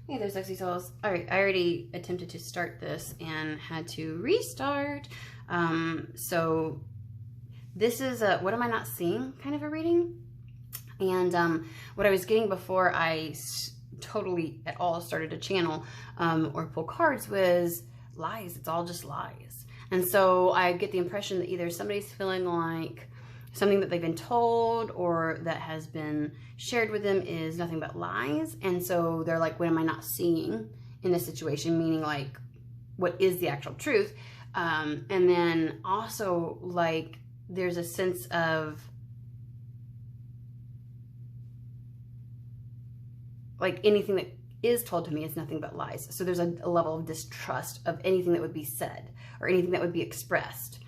Hey, there's Lexi Souls. All right, I already attempted to start this and had to restart. So this is a what am I not seeing kind of a reading. And what I was getting before I totally at all started a channel or pull cards was lies. It's all just lies. And so I get the impression that either somebody's feeling like something that they've been told or that has been shared with them is nothing but lies. And so they're like, what am I not seeing in this situation? Meaning like, what is the actual truth? And then also like, there's a sense of like anything that is told to me is nothing but lies. So there's a level of distrust of anything that would be said or anything that would be expressed.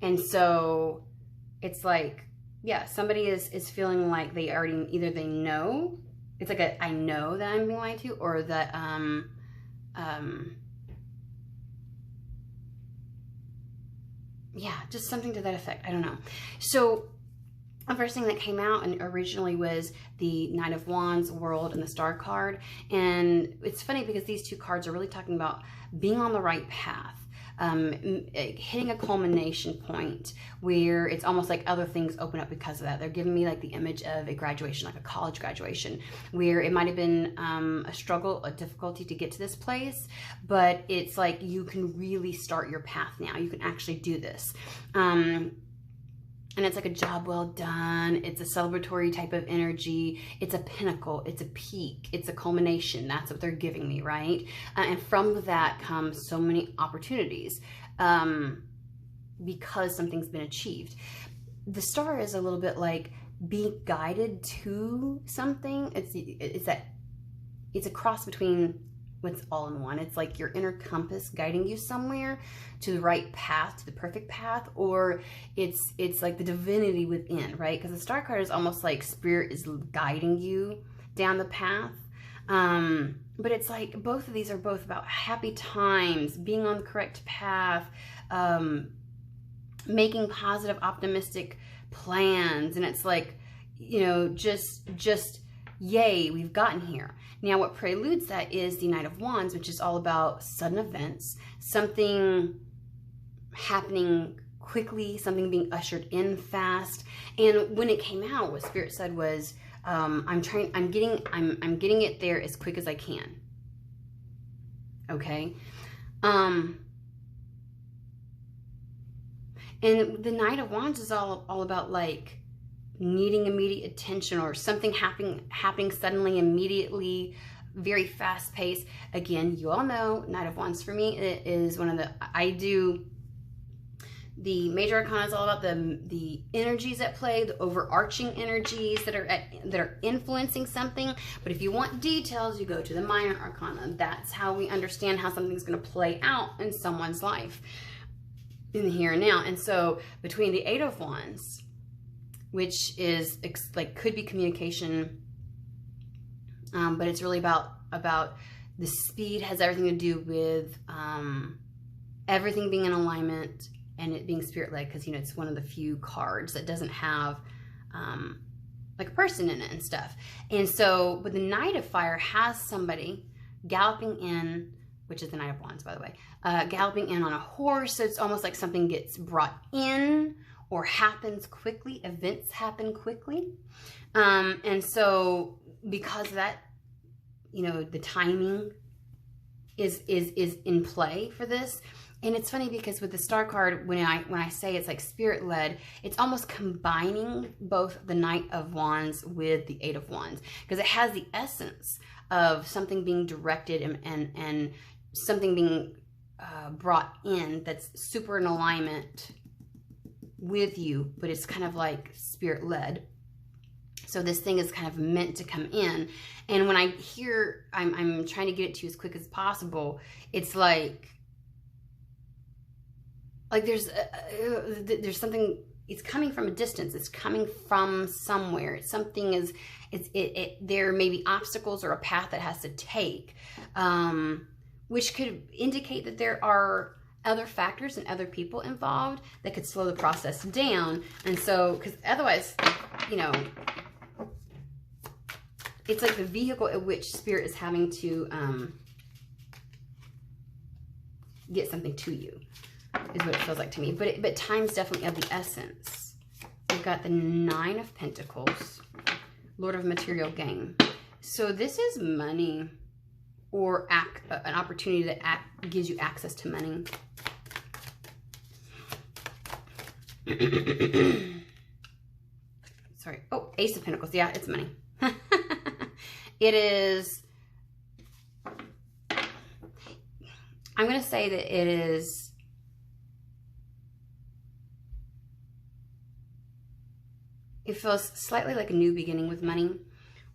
And so it's like, yeah, somebody is feeling like they already, either they know, it's like I know that I'm being lied to, or that, yeah, just something to that effect. I don't know. So the first thing that came out and originally was the Knight of Wands, World, and the Star card. And it's funny because these two cards are really talking about being on the right path. Hitting a culmination point where it's almost like other things open up because of that. They're giving me like the image of a graduation, like a college graduation, where it might have been a struggle, a difficulty to get to this place, but it's like you can really start your path now. You can actually do this. And it's like a job well done. It's a celebratory type of energy. It's a pinnacle. It's a peak. It's a culmination. That's what they're giving me, right? And from that comes so many opportunities because something's been achieved. The Star is a little bit like being guided to something. It's a cross between what's all in one. It's like your inner compass guiding you somewhere to the right path, to the perfect path, or it's like the divinity within, right? Because the Star card is almost like spirit is guiding you down the path. But it's like both of these are both about happy times, being on the correct path, making positive, optimistic plans. And it's like, you know, just yay, we've gotten here. Now, what preludes that is the Knight of Wands, which is all about sudden events, something happening quickly, something being ushered in fast. And when it came out, what Spirit said was, I'm getting it there as quick as I can. Okay. And the Knight of Wands is all about like needing immediate attention or something happening suddenly, immediately, very fast paced. Again, you all know Knight of Wands for me, it is one of the, I do the major arcana is all about the energies at play, the overarching energies that are influencing something. But if you want details, you go to the minor arcana. That's how we understand how something's going to play out in someone's life in the here and now. And so between the Eight of Wands, which is like could be communication, but it's really about the speed, has everything to do with everything being in alignment and it being spirit-led, because you know it's one of the few cards that doesn't have like a person in it and stuff. And so, but the Knight of Fire has somebody galloping in, which is the Knight of Wands, by the way, galloping in on a horse. So it's almost like something gets brought in or happens quickly, events happen quickly. And so because of that, you know, the timing is in play for this. And it's funny because with the Star card, when I say it's like spirit-led, it's almost combining both the Knight of Wands with the Eight of Wands, because it has the essence of something being directed and something being brought in that's super in alignment with you, but it's kind of like spirit-led. So this thing is kind of meant to come in. And when I hear I'm trying to get it to you as quick as possible, it's like there's something, it's coming from a distance, it's coming from somewhere. It's something there may be obstacles or a path that has to take, which could indicate that there are other factors and other people involved that could slow the process down. And so, because otherwise, you know, it's like the vehicle at which Spirit is having to get something to you, is what it feels like to me. But time's definitely of the essence. We've got the 9 of Pentacles, Lord of Material Gain. So this is money, or an opportunity that gives you access to money. Sorry. Oh, Ace of Pentacles. Yeah, it's money. It is. I'm going to say that it is. It feels slightly like a new beginning with money,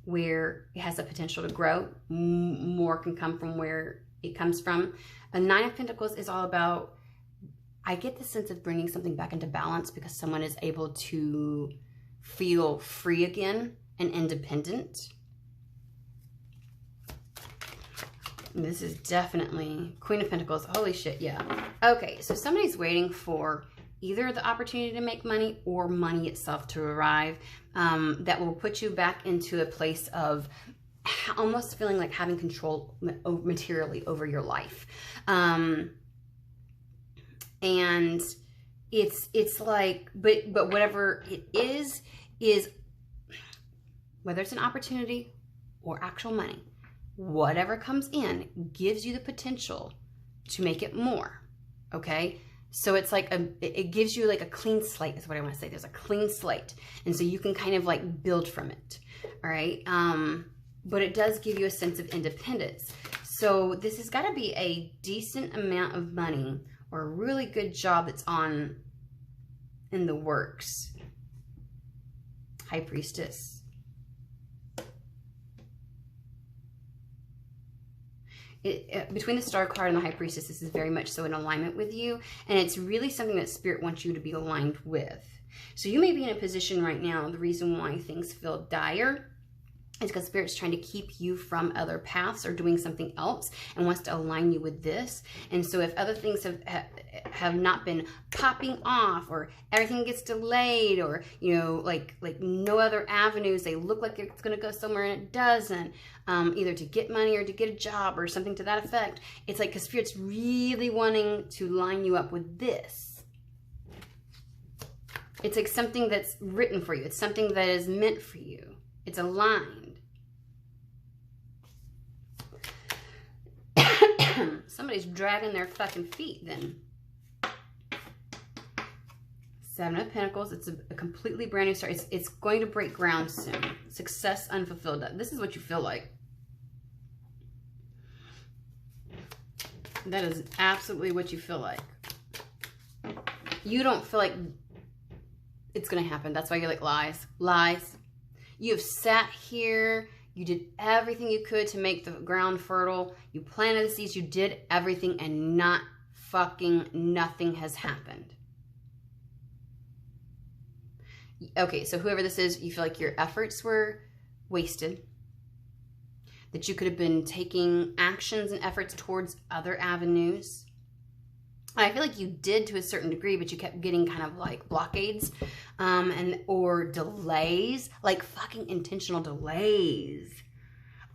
where it has the potential to grow. More can come from where it comes from. A 9 of Pentacles is all about, I get the sense of bringing something back into balance because someone is able to feel free again and independent. This is definitely Queen of Pentacles. Holy shit, yeah. Okay, so somebody's waiting for either the opportunity to make money or money itself to arrive, that will put you back into a place of almost feeling like having control materially over your life. And it's like, but whatever it is whether it's an opportunity or actual money, whatever comes in gives you the potential to make it more. Okay. So it's like it gives you like a clean slate is what I want to say. There's a clean slate. And so you can kind of like build from it. All right. But it does give you a sense of independence. So this has got to be a decent amount of money or a really good job that's in the works. High Priestess. Between the Star card and the High Priestess, this is very much so in alignment with you. And it's really something that Spirit wants you to be aligned with. So you may be in a position right now, the reason why things feel dire is because Spirit's trying to keep you from other paths or doing something else and wants to align you with this. And so if other things have not been popping off, or everything gets delayed, or, you know, like no other avenues, they look like it's going to go somewhere and it doesn't, either to get money or to get a job or something to that effect. It's like, because Spirit's really wanting to line you up with this. It's like something that's written for you. It's something that is meant for you. It's aligned. Somebody's dragging their fucking feet then. 7 of Pentacles. It's a completely brand new start. It's going to break ground soon. Success unfulfilled. This is what you feel like. That is absolutely what you feel like. You don't feel like it's going to happen. That's why you're like, lies. Lies. You have sat here. You did everything you could to make the ground fertile. You planted the seeds. You did everything, and nothing has happened. Okay, so whoever this is, you feel like your efforts were wasted. That you could have been taking actions and efforts towards other avenues. I feel like you did to a certain degree, but you kept getting kind of like blockades or delays, like fucking intentional delays.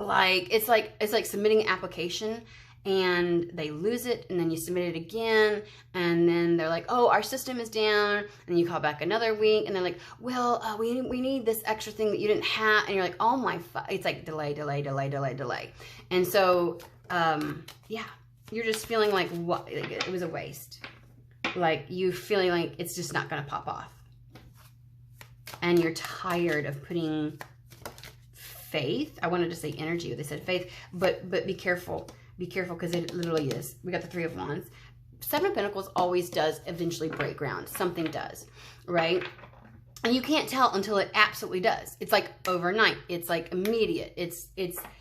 Like it's like submitting an application and they lose it, and then you submit it again, and then they're like, oh, our system is down, and then you call back another week, and they're like, well, we need this extra thing that you didn't have, and you're like, oh my, it's like delay. And so, yeah. You're just feeling like what it was a waste. Like you feeling like it's just not going to pop off. And you're tired of putting faith. I wanted to say energy, but they said faith. But be careful. Be careful, because it literally is. We got the 3 of Wands. 7 of Pentacles always does eventually break ground. Something does, right? And you can't tell until it absolutely does. It's like overnight. It's like immediate. It's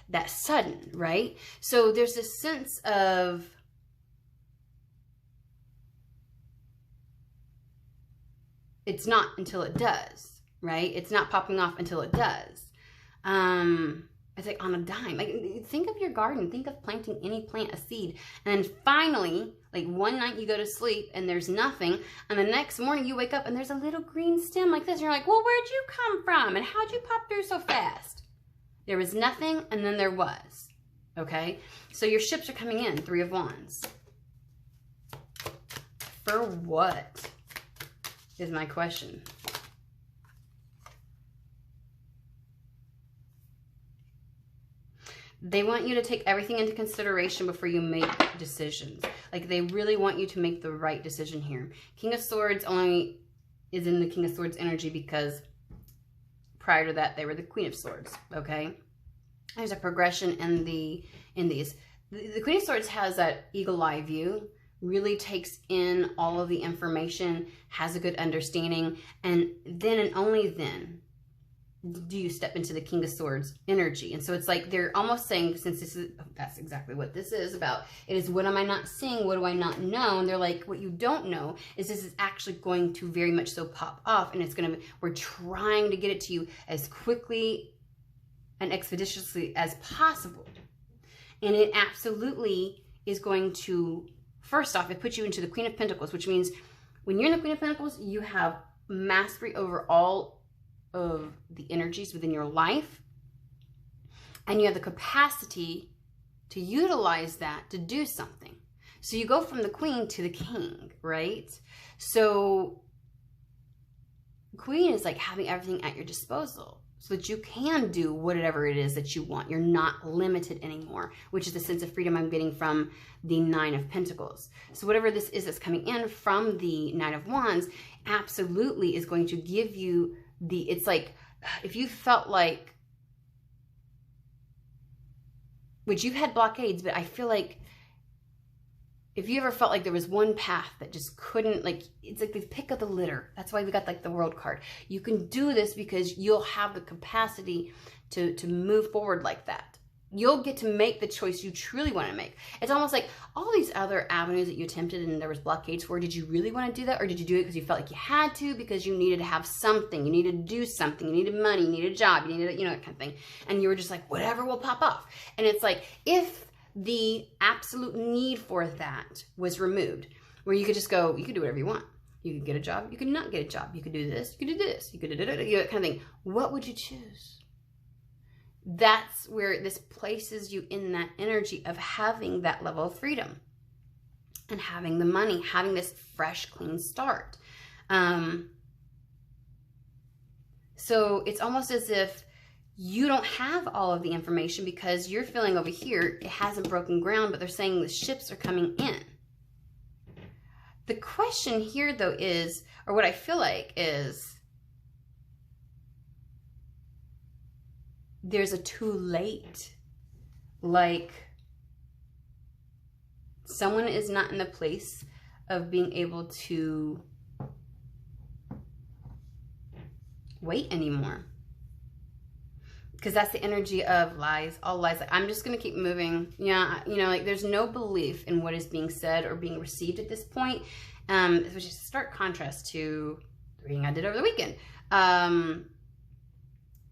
that sudden, right? So there's this sense of it's not until it does, right? It's not popping off until it does. It's like on a dime. Like, think of your garden. Think of planting any plant, a seed. And then finally, like one night you go to sleep and there's nothing. And the next morning you wake up and there's a little green stem like this. And you're like, well, where'd you come from? And how'd you pop through so fast? There was nothing, and then there was. Okay? So your ships are coming in, Three of Wands. For what is my question? They want you to take everything into consideration before you make decisions. Like, they really want you to make the right decision here. King of Swords only is in the King of Swords energy because prior to that, they were the Queen of Swords, okay? There's a progression in these. The Queen of Swords has that eagle eye view, really takes in all of the information, has a good understanding, and then and only then do you step into the King of Swords energy. And so it's like they're almost saying, since this is, that's exactly what this is about. It is, what am I not seeing? What do I not know? And they're like, what you don't know is this is actually going to very much so pop off, and it's going to, we're trying to get it to you as quickly and expeditiously as possible. And it absolutely is going to, first off, it puts you into the Queen of Pentacles, which means when you're in the Queen of Pentacles, you have mastery over all of the energies within your life, and you have the capacity to utilize that to do something. So you go from the Queen to the King, right? So Queen is like having everything at your disposal so that you can do whatever it is that you want. You're not limited anymore, which is the sense of freedom I'm getting from the Nine of Pentacles. So whatever this is that's coming in from the Nine of Wands absolutely is going to give you the, it's like, if you felt like, which you've had blockades, but I feel like if you ever felt like there was one path that just couldn't, like, it's like the pick of the litter. That's why we got like the World card. You can do this because you'll have the capacity to move forward like that. You'll get to make the choice you truly want to make. It's almost like all these other avenues that you attempted and there was blockades for. Did you really want to do that? Or did you do it because you felt like you had to, because you needed to have something, you needed to do something, you needed money, you needed a job, you needed, you know, that kind of thing. And you were just like, whatever will pop off. And it's like, if the absolute need for that was removed, where you could just go, you could do whatever you want. You could get a job, you could not get a job, you could do this, you could do this, you could do that, you know, that kind of thing. What would you choose? That's where this places you in that energy of having that level of freedom and having the money, having this fresh, clean start. So it's almost as if you don't have all of the information because you're feeling over here, it hasn't broken ground, but they're saying the ships are coming in. The question here, though, is, or what I feel like is, there's a too late. Like, someone is not in the place of being able to wait anymore. Because that's the energy of lies, all lies. Like, I'm just going to keep moving. Yeah, you know, like, there's no belief in what is being said or being received at this point. Which is a stark contrast to the reading I did over the weekend.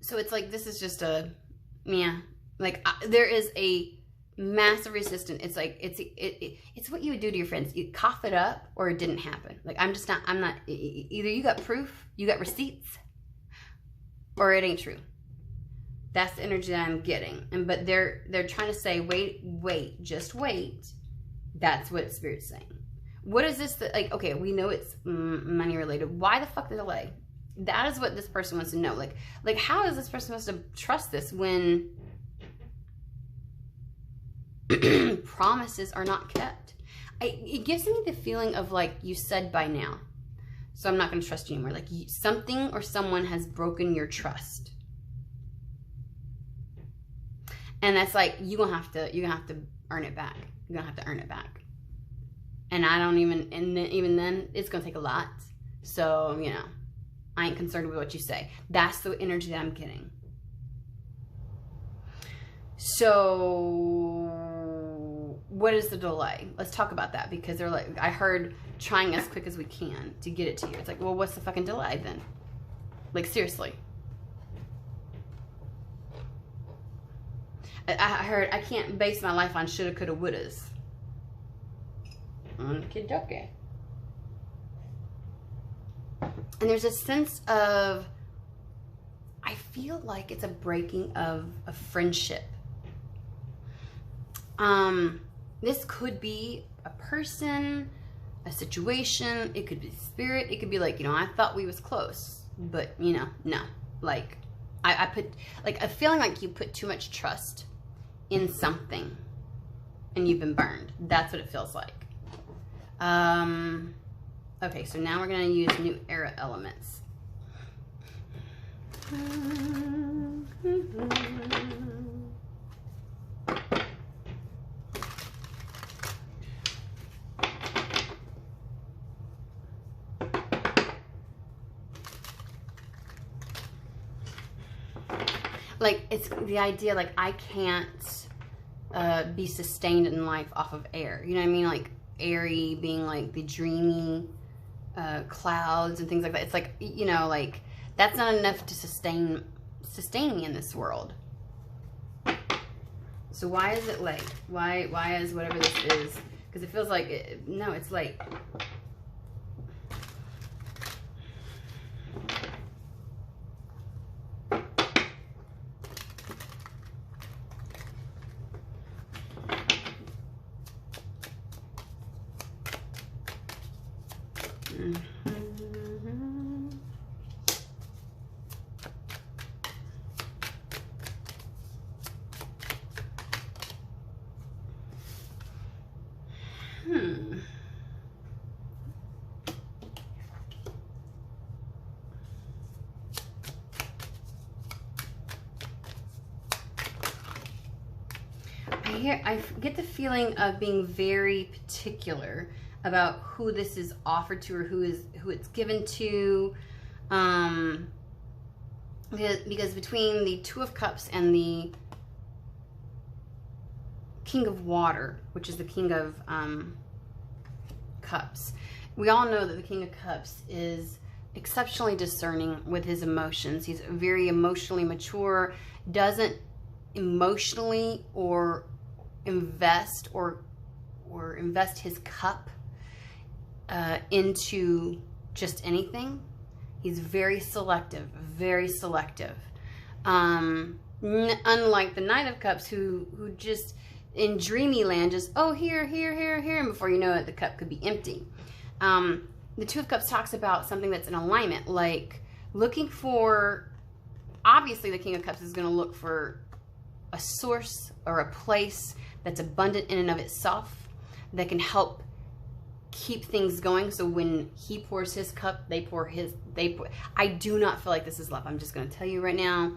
So it's like, this is just a, yeah, like, there is a massive resistance. It's like, it's what you would do to your friends. You cough it up or it didn't happen. Like, I'm not, either you got proof, you got receipts, or it ain't true. That's the energy that I'm getting. But they're trying to say, wait, just wait. That's what Spirit's saying. What is this that, like, okay, we know it's money related. Why the fuck the delay? That is what this person wants to know. Like, how is this person supposed to trust this when promises are not kept? It gives me the feeling of, like, you said by now, so I'm not going to trust you anymore. Like, something or someone has broken your trust. And that's like, you're gonna have to earn it back. You're gonna have to earn it back. And I don't even, and then, even then, it's gonna take a lot. So, you know, I ain't concerned with what you say. That's the energy that I'm getting. So, what is the delay? Let's talk about that, because they're like, I heard trying as quick as we can to get it to you. It's like, well, what's the fucking delay then? Like, seriously. I heard I can't base my life on shoulda, coulda, wouldas. Okay. And there's a sense of, I feel like it's a breaking of a friendship. This could be a person, a situation, it could be spirit, it could be like, I thought we was close, but no. Like, I put, like, a feeling like you put too much trust in something and you've been burned. That's what it feels like. Okay, so now we're gonna use new era elements. Like, it's the idea, like, I can't be sustained in life off of air. You know what I mean? Like, airy being like the dreamy clouds and things like that. It's like, like, that's not enough to sustain me in this world. So why is it like, why is whatever this is, because it feels like, no, it's like, I get the feeling of being very particular about who this is offered to or who it's given to, because between the Two of Cups and the King of Water, which is the King of Cups, we all know that the King of Cups is exceptionally discerning with his emotions. He's very emotionally mature, doesn't emotionally or invest his cup into just anything. He's very selective, very selective. Unlike the Knight of Cups, who just in dreamy land just, oh, here, and before you know it, the cup could be empty. The Two of Cups talks about something that's in alignment, like looking for, obviously the King of Cups is going to look for a source or a place that's abundant in and of itself, that can help keep things going. So when he pours his cup, they pour. I do not feel like this is love. I'm just going to tell you right now,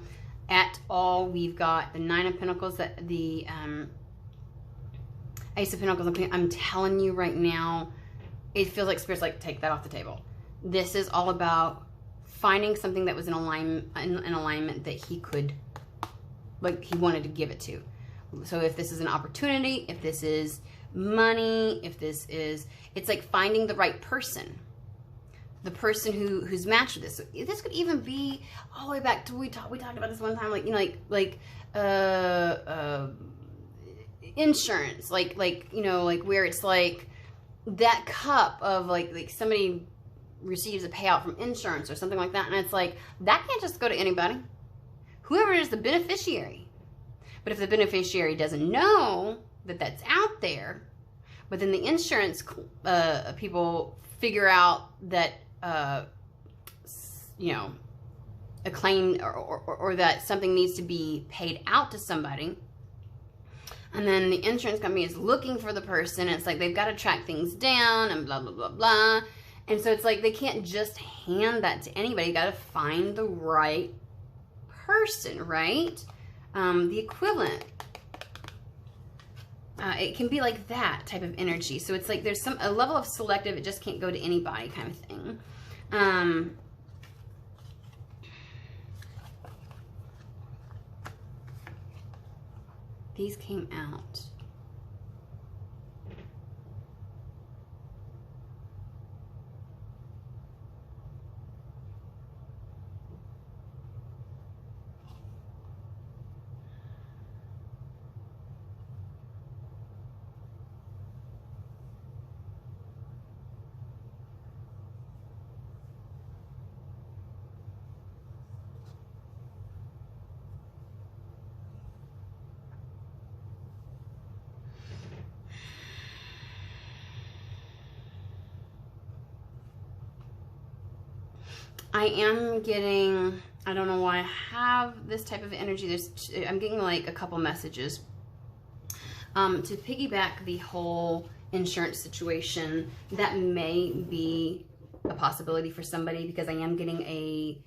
at all. We've got the Nine of Pentacles, the Ace of Pentacles. I'm telling you right now, it feels like Spirit's like, take that off the table. This is all about finding something that was in alignment that he could, like, he wanted to give it to. So if this is an opportunity, if this is money, if this is, it's like finding the right person, the person who's matched with this. So this could even be all the way back to, we talked about this one time, like, insurance, like where it's like that cup of like somebody receives a payout from insurance or something like that, and it's like, that can't just go to anybody. Whoever is the beneficiary. But if the beneficiary doesn't know that that's out there, but then the insurance people figure out that, a claim or that something needs to be paid out to somebody, and then the insurance company is looking for the person, it's like they've got to track things down and blah, blah, blah, blah. And so it's like they can't just hand that to anybody. You got to find the right person, right? The equivalent. It can be like that type of energy. So it's like there's a level of selective, it just can't go to anybody kind of thing. These came out. I am getting, I don't know why I have this type of energy. I'm getting like a couple messages. To piggyback the whole insurance situation, that may be a possibility for somebody, because I am getting a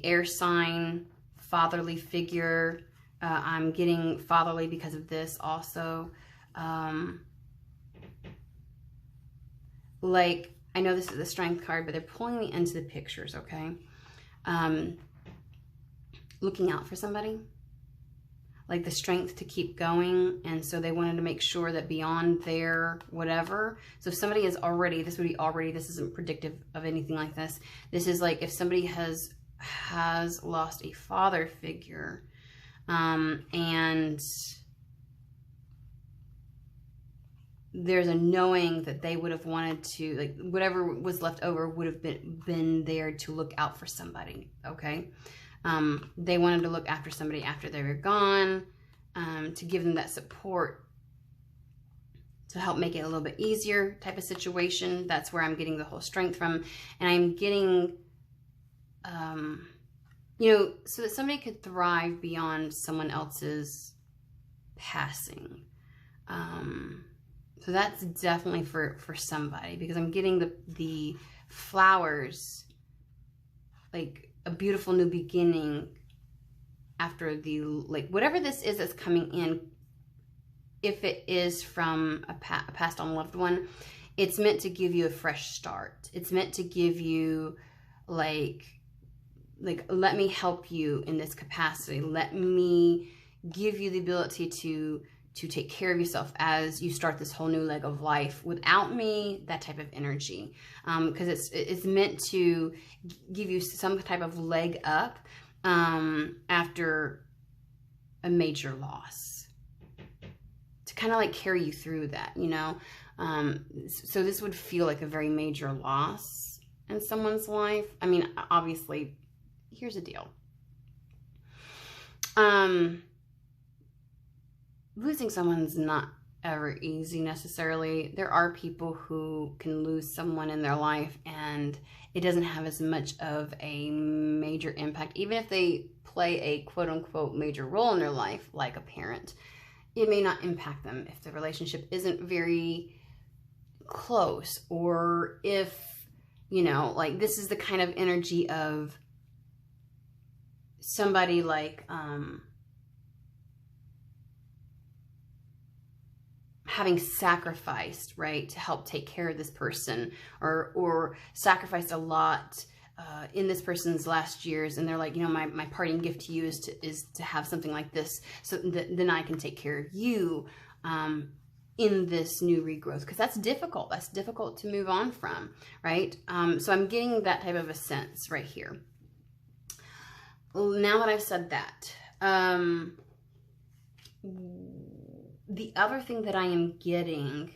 air sign, fatherly figure. I'm getting fatherly because of this also. Like, I know this is the Strength card, but they're pulling me into the pictures, okay? Looking out for somebody. Like the strength to keep going, and so they wanted to make sure that beyond their whatever. So if somebody is already, this would be already, this isn't predictive of anything like this. This is like if somebody has lost a father figure, and there's a knowing that they would have wanted to, like, whatever was left over would have been there to look out for somebody, okay? They wanted to look after somebody after they were gone, to give them that support, to help make it a little bit easier type of situation. That's where I'm getting the whole strength from. And I'm getting, you know, so that somebody could thrive beyond someone else's passing. So that's definitely for somebody, because I'm getting the flowers, like a beautiful new beginning after the, like, whatever this is that's coming in. If it is from a passed on loved one, it's meant to give you a fresh start. It's meant to give you like let me help you in this capacity. Let me give you the ability to take care of yourself as you start this whole new leg of life without me, that type of energy. Because it's meant to give you some type of leg up after a major loss, to kind of like carry you through that, you know? So this would feel like a very major loss in someone's life. I mean, obviously, here's the deal. Losing someone's not ever easy necessarily. There are people who can lose someone in their life and it doesn't have as much of a major impact. Even if they play a quote-unquote major role in their life, like a parent, it may not impact them if the relationship isn't very close, or if, you know, like this is the kind of energy of somebody like having sacrificed, right, to help take care of this person, or sacrificed a lot in this person's last years, and they're like, you know, my parting gift to you is to have something like this, so that then I can take care of you in this new regrowth, because that's difficult. That's difficult to move on from, right? So I'm getting that type of a sense right here. Now that I've said that, the other thing that I am getting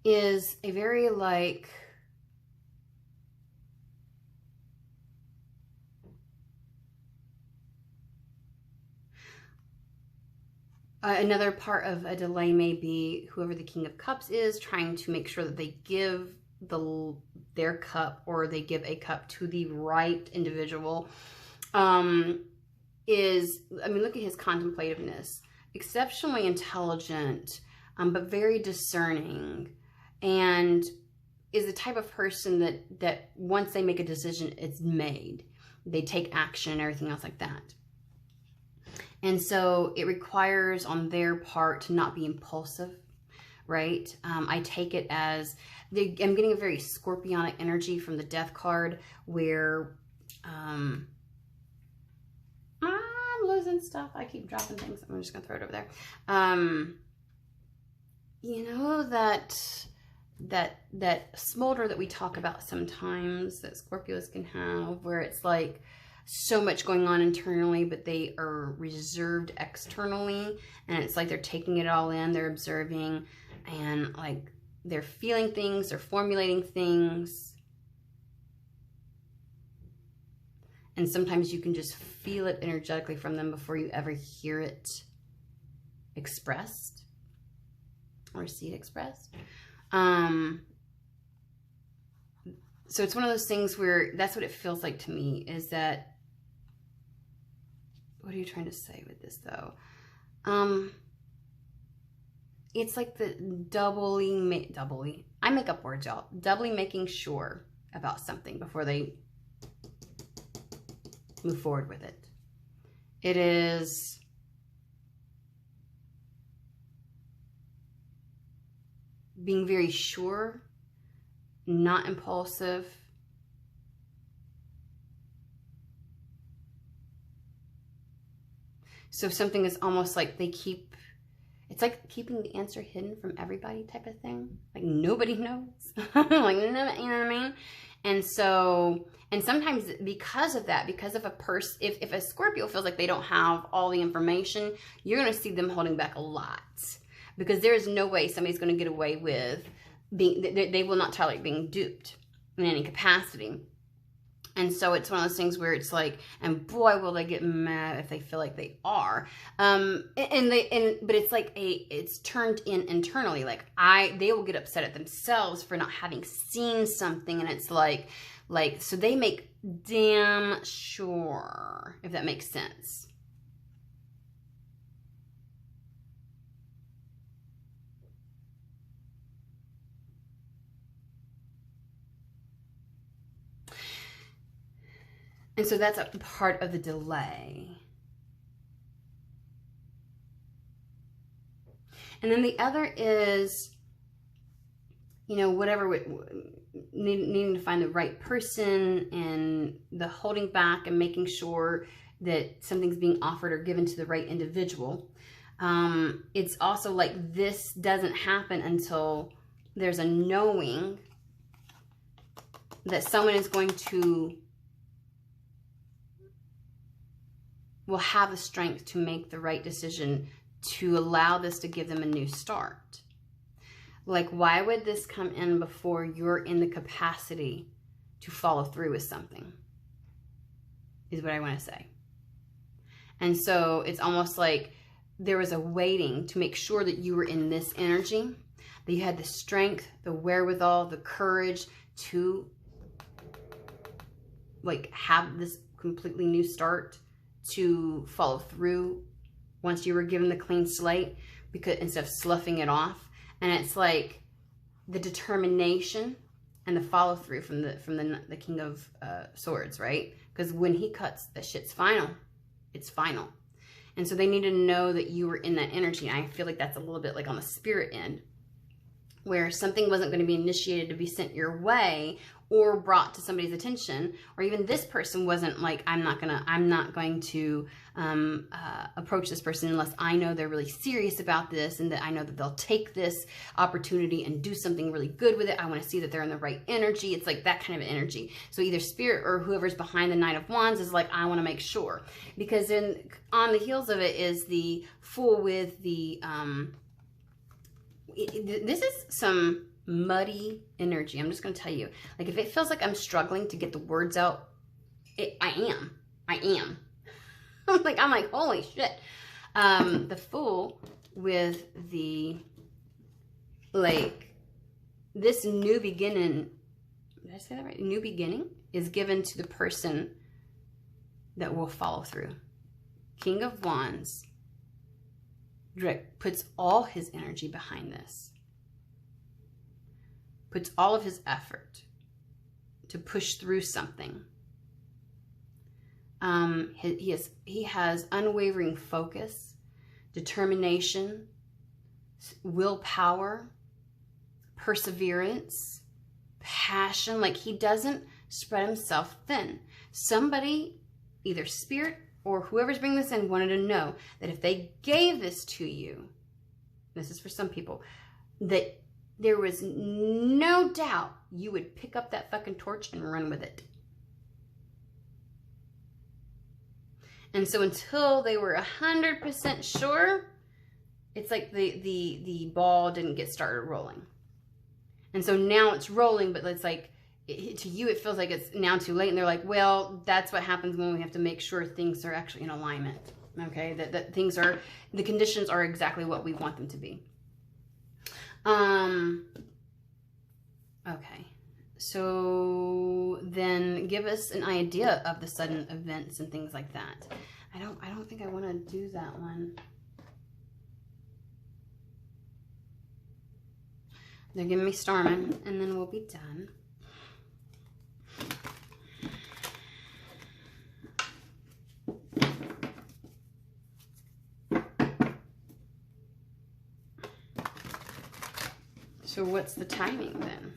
is a very like another part of a delay may be whoever the King of Cups is trying to make sure that they give their cup, or they give a cup to the right individual. I mean, look at his contemplativeness. Exceptionally intelligent, but very discerning, and is the type of person that once they make a decision, it's made. They take action and everything else like that. And so it requires on their part to not be impulsive, right? I take it as, I'm getting a very scorpionic energy from the Death card, where I'm losing stuff. I keep dropping things. I'm just gonna throw it over there. You know, that smolder that we talk about sometimes, that Scorpios can have, where it's like so much going on internally, but they are reserved externally, and it's like they're taking it all in, they're observing, and like they're feeling things, they're formulating things, And sometimes you can just feel it energetically from them before you ever hear it expressed or see it expressed. So it's one of those things where that's what it feels like to me, is that, what are you trying to say with this though? It's like the doubly, I make up words, y'all. Doubly making sure about something before they move forward with it. It is being very sure, not impulsive. So something is almost like it's like keeping the answer hidden from everybody type of thing. Like nobody knows. Like, you know what I mean? And so, and sometimes because of that, because of a person, if a Scorpio feels like they don't have all the information, you're going to see them holding back a lot. Because there is no way somebody's going to get away with they will not tolerate being duped in any capacity. And so it's one of those things where it's like, and boy, will they get mad if they feel like they are. But it's like it's turned in internally. Like they will get upset at themselves for not having seen something. And it's like, so they make damn sure, if that makes sense. And so that's a part of the delay. And then the other is, you know, whatever, needing to find the right person and the holding back and making sure that something's being offered or given to the right individual. It's also like this doesn't happen until there's a knowing that someone is going to will have the strength to make the right decision to allow this to give them a new start. Like, why would this come in before you're in the capacity to follow through with something? Is what I want to say. And so it's almost like there was a waiting to make sure that you were in this energy, that you had the strength, the wherewithal, the courage to like have this completely new start, to follow through once you were given the clean slate, because instead of sloughing it off. And it's like the determination and the follow through from the King of Swords, right? Because when he cuts, that shit's final. It's final. And so they need to know that you were in that energy. And I feel like that's a little bit like on the spirit end, where something wasn't going to be initiated to be sent your way or brought to somebody's attention, or even this person wasn't like, I'm not going to approach this person unless I know they're really serious about this and that I know that they'll take this opportunity and do something really good with it. I want to see that they're in the right energy. It's like that kind of energy. So either spirit or whoever's behind the Knight of Wands is like, I want to make sure, because then on the heels of it is the Fool with the this is some muddy energy. I'm just going to tell you, like, if it feels like I'm struggling to get the words out, I am. I'm like, holy shit. The Fool with the, like, this new beginning, did I say that right? New beginning is given to the person that will follow through. King of Wands puts all his energy behind this. Puts all of his effort to push through something. He has unwavering focus, determination, willpower, perseverance, passion. Like, he doesn't spread himself thin. Somebody, either spirit or whoever's bringing this in, wanted to know that if they gave this to you, this is for some people, that there was no doubt you would pick up that fucking torch and run with it. And so until they were 100% sure, it's like the ball didn't get started rolling. And so now it's rolling, but it's like to you it feels like it's now too late, and they're like, well, that's what happens when we have to make sure things are actually in alignment. Okay, that things are, the conditions are exactly what we want them to be. Okay, so then give us an idea of the sudden events and things like that. I don't think I want to do that one. They're giving me Starman, and then we'll be done. So what's the timing then?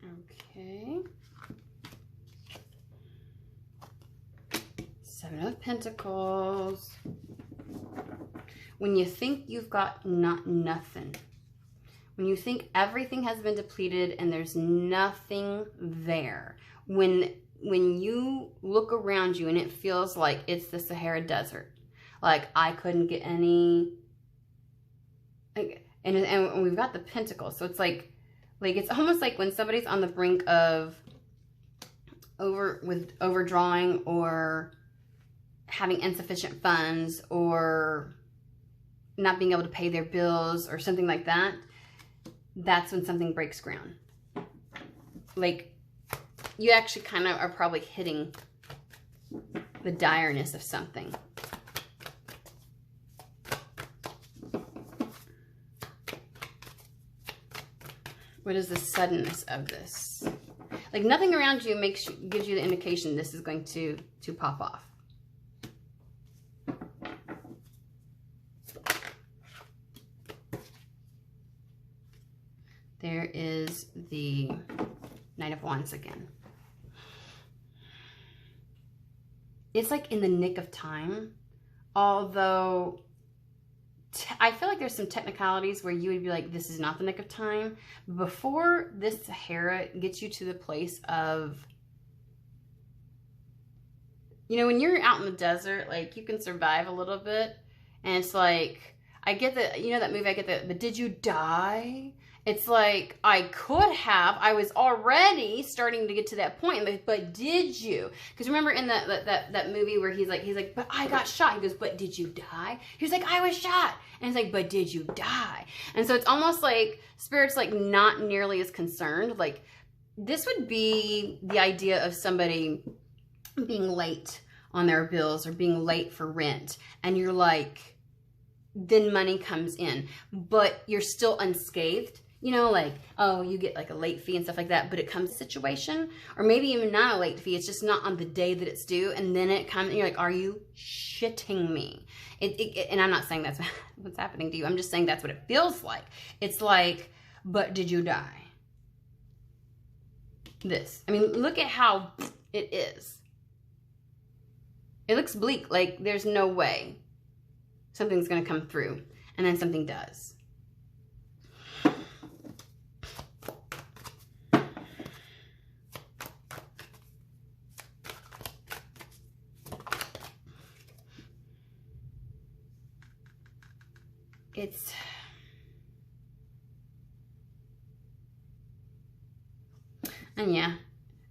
Okay. Seven of Pentacles. When you think you've got nothing, when you think everything has been depleted and there's nothing there, when you look around you and it feels like it's the Sahara Desert, like I couldn't get any, and we've got the Pentacles, so it's like it's almost like when somebody's on the brink of overdrawing or having insufficient funds or not being able to pay their bills or something like that. That's when something breaks ground. Like, you actually kind of are probably hitting the direness of something. What is the suddenness of this? Like, nothing around you gives you the indication this is going to pop off. There is the Knight of Wands again. It's like in the nick of time, although I feel like there's some technicalities where you would be like, this is not the nick of time. Before this Sahara gets you to the place of, you know, when you're out in the desert, like, you can survive a little bit. And it's like, I get the, you know that movie, I get the did you die? It's like, I could have. I was already starting to get to that point, but did you? Because remember in that movie where he's like, but I got shot. He goes, but did you die? He's like, I was shot. And it's like, but did you die? And so it's almost like Spirit's like not nearly as concerned. Like, this would be the idea of somebody being late on their bills or being late for rent. And you're like, then money comes in, but you're still unscathed. You know, like, oh, you get like a late fee and stuff like that, but it comes to a situation, or maybe even not a late fee, it's just not on the day that it's due, and then it comes, and you're like, are you shitting me? And I'm not saying that's what's happening to you, I'm just saying that's what it feels like. It's like, but did you die? This. I mean, look at how it is. It looks bleak, like there's no way something's going to come through, and then something does. And yeah,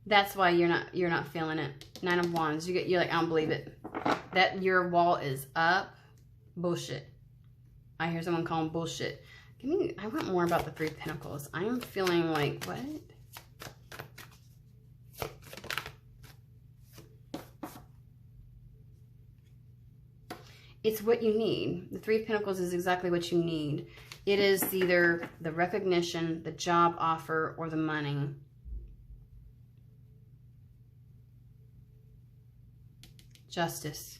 that's why you're not feeling it. Nine of Wands. You're like, I don't believe it. That your wall is up. Bullshit. I hear someone calling bullshit. I want more about the Three of Pentacles. I am feeling like, what? It's what you need. The Three of Pentacles is exactly what you need. It is either the recognition, the job offer, or the money. Justice.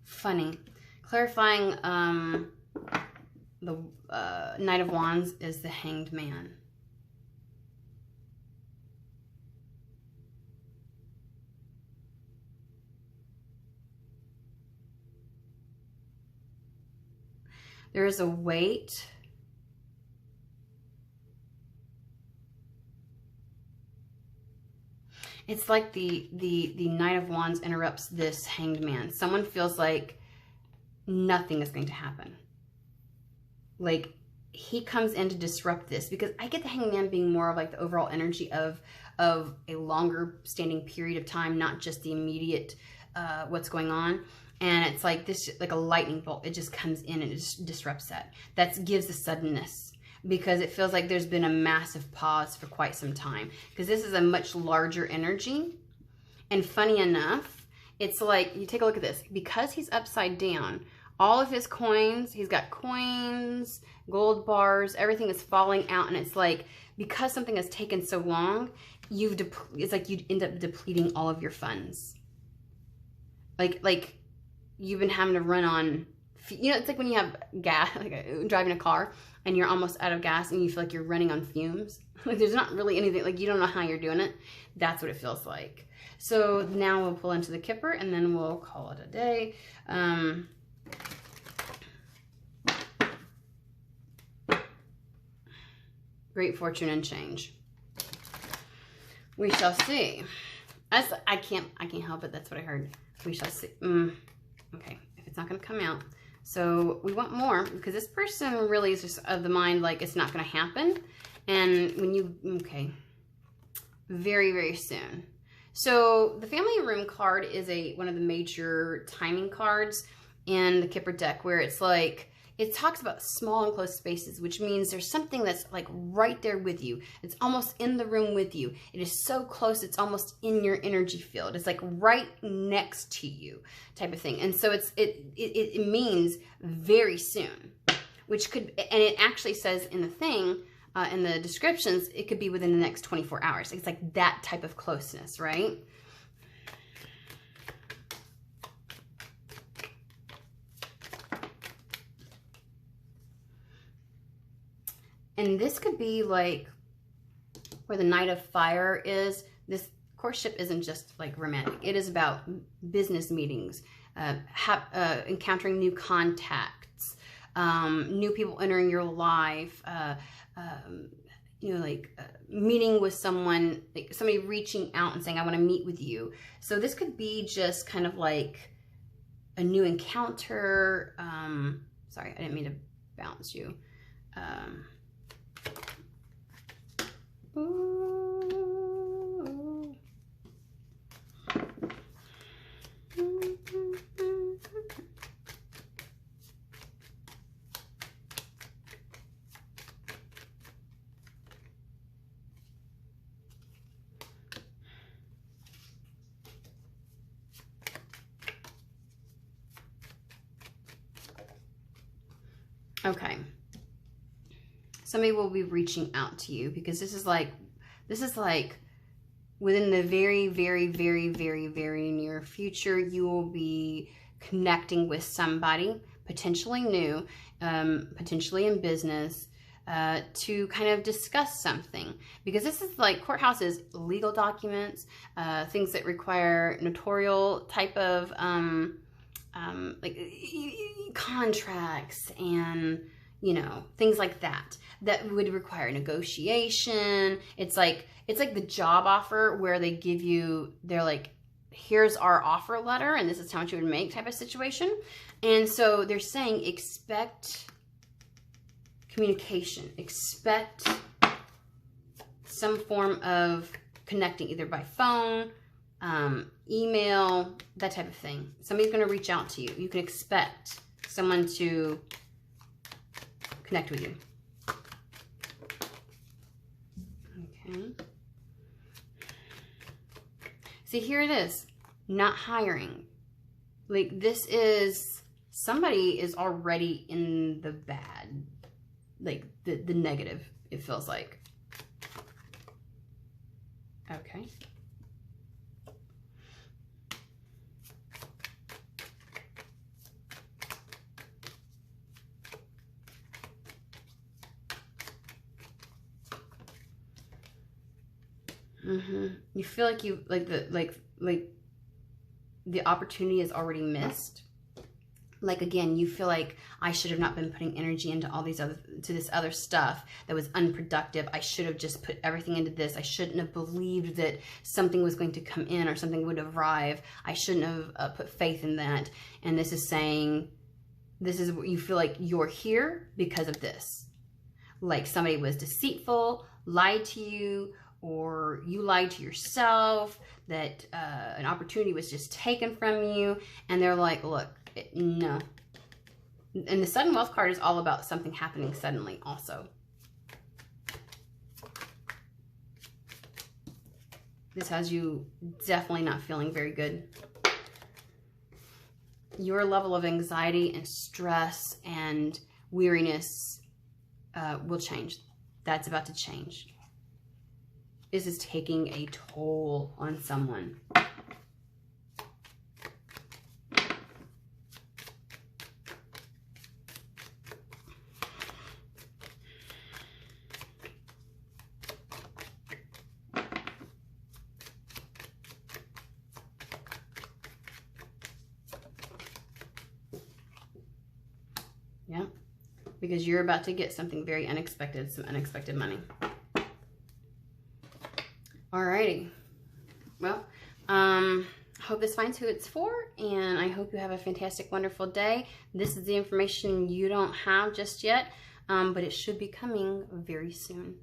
Funny. Clarifying the Knight of Wands is the Hanged Man. There is a weight. It's like the Knight of Wands interrupts this Hanged Man. Someone feels like nothing is going to happen. Like, he comes in to disrupt this, because I get the Hanged Man being more of like the overall energy of a longer standing period of time, not just the immediate what's going on. And it's like this, like a lightning bolt. It just comes in and it just disrupts that. That gives a suddenness, because it feels like there's been a massive pause for quite some time, because this is a much larger energy. And funny enough, it's like, you take a look at this, because he's upside down, all of his coins, he's got coins, gold bars, everything is falling out. And it's like, because something has taken so long, it's like you'd end up depleting all of your funds. Like you've been having to run on, you know, it's like when you have gas, like driving a car and you're almost out of gas and you feel like you're running on fumes. Like there's not really anything, like you don't know how you're doing it. That's what it feels like. So now we'll pull into the Kipper and then we'll call it a day. Great fortune and change. We shall see. I can't help it. That's what I heard. We shall see. Okay, if it's not going to come out. So we want more, because this person really is just of the mind like it's not going to happen. And when you, okay, very, very soon. So the family room card is one of the major timing cards in the Kipper deck, where it's like, it talks about small and close spaces, which means there's something that's like right there with you. It's almost in the room with you. It is so close, it's almost in your energy field. It's like right next to you type of thing. And so it means very soon, which could, and it actually says in the thing, in the descriptions, it could be within the next 24 hours. It's like that type of closeness, right? And this could be like where the Knight of Fire is. This courtship isn't just like romantic. It is about business meetings, encountering new contacts, new people entering your life, you know, like meeting with someone, like somebody reaching out and saying, I want to meet with you. So this could be just kind of like a new encounter. Sorry, I didn't mean to bounce you. Ooh. Okay. Somebody will be reaching out to you, because this is like within the very, very, very, very, very near future, you will be connecting with somebody, potentially new, potentially in business, to kind of discuss something. Because this is like, courthouses, legal documents, things that require notarial type of like contracts and, you know, things like that would require negotiation. It's like the job offer where they give you, they're like, here's our offer letter and this is how much you would make type of situation. And so they're saying, expect communication, expect some form of connecting, either by phone, email, that type of thing. Somebody's going to reach out to you. You can expect someone to connect with you. Okay. See, here it is. Not hiring. Like, this is, somebody is already in the bad. Like, the negative, it feels like. Okay. You feel like you like the opportunity is already missed. Like, again, you feel like I should have not been putting energy into all these this other stuff that was unproductive. I should have just put everything into this. I shouldn't have believed that something was going to come in or something would arrive. I shouldn't have put faith in that. And this is saying, this is what you feel like you're here because of this. Like somebody was deceitful, lied to you, or you lied to yourself, that an opportunity was just taken from you. And they're like, look, no. And the sudden wealth card is all about something happening suddenly also. This has you definitely not feeling very good. Your level of anxiety and stress and weariness will change. That's about to change. This is taking a toll on someone. Yeah, because you're about to get something very unexpected, some unexpected money. Alrighty. Well, hope this finds who it's for, and I hope you have a fantastic, wonderful day. This is the information you don't have just yet, but it should be coming very soon.